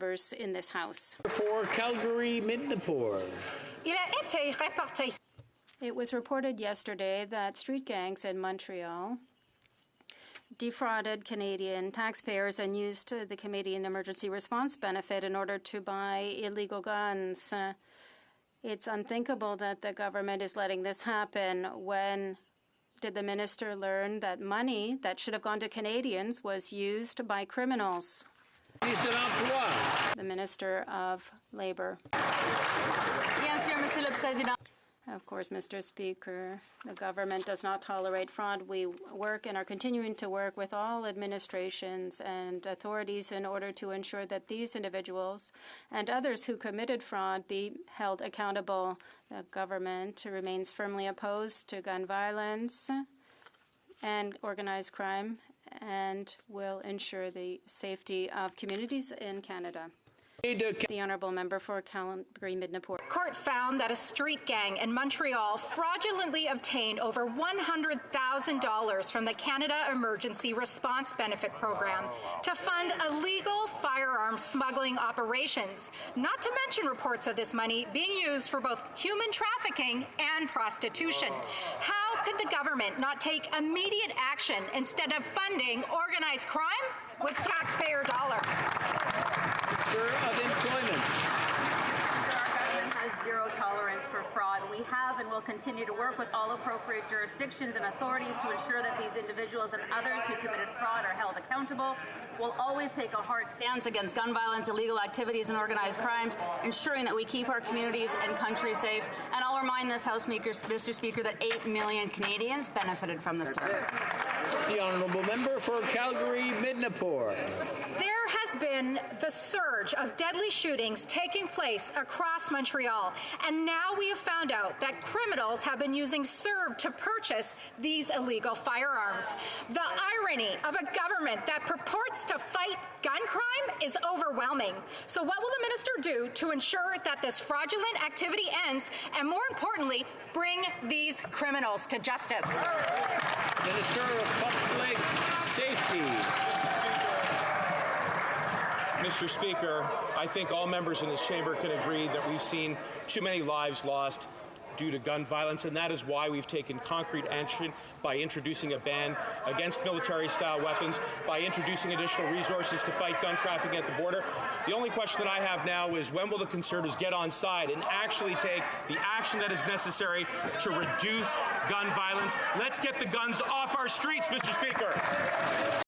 members in this House. For Calgary Midnapore. It was reported yesterday that street gangs in Montreal defrauded Canadian taxpayers and used the Canadian Emergency Response Benefit in order to buy illegal guns. It's unthinkable that the government is letting this happen. When did the minister learn that money that should have gone to Canadians was used by criminals? The Minister of Labour. Of course, Mr. Speaker, the government does not tolerate fraud. We work and are continuing to work with all administrations and authorities in order to ensure that these individuals and others who committed fraud be held accountable. The government remains firmly opposed to gun violence and organized crime and will ensure the safety of communities in Canada. The Honourable Member for Calgary Midnapore. Court found that a street gang in Montreal fraudulently obtained over $100,000 from the Canada Emergency Response Benefit Program to fund illegal firearms smuggling operations, not to mention reports of this money being used for both human trafficking and prostitution. How could the government not take immediate action instead of funding organized crime with taxpayer dollars? Of Employment. Our government has zero tolerance for fraud. We have and will continue to work with all appropriate jurisdictions and authorities to ensure that these individuals and others who committed fraud are held accountable. We'll always take a hard stance against gun violence, illegal activities, and organized crimes, ensuring that we keep our communities and country safe. And I'll remind this House, Mr. Speaker, that 8 million Canadians benefited from the CERB. The Honourable Member for Calgary Midnapore. There has been the surge of deadly shootings taking place across Montreal, and now we have found out that criminals have been using CERB to purchase these illegal firearms. The irony of a government that purports to fight gun crime is overwhelming. So what will the minister do to ensure that this fraudulent activity ends, and more importantly, bring these criminals to justice? Minister of Public Safety. Mr. Speaker, I think all members in this chamber can agree that we've seen too many lives lost due to gun violence, and that is why we've taken concrete action by introducing a ban against military-style weapons, by introducing additional resources to fight gun trafficking at the border. The only question that I have now is when will the Conservatives get on side and actually take the action that is necessary to reduce gun violence? Let's get the guns off our streets, Mr. Speaker.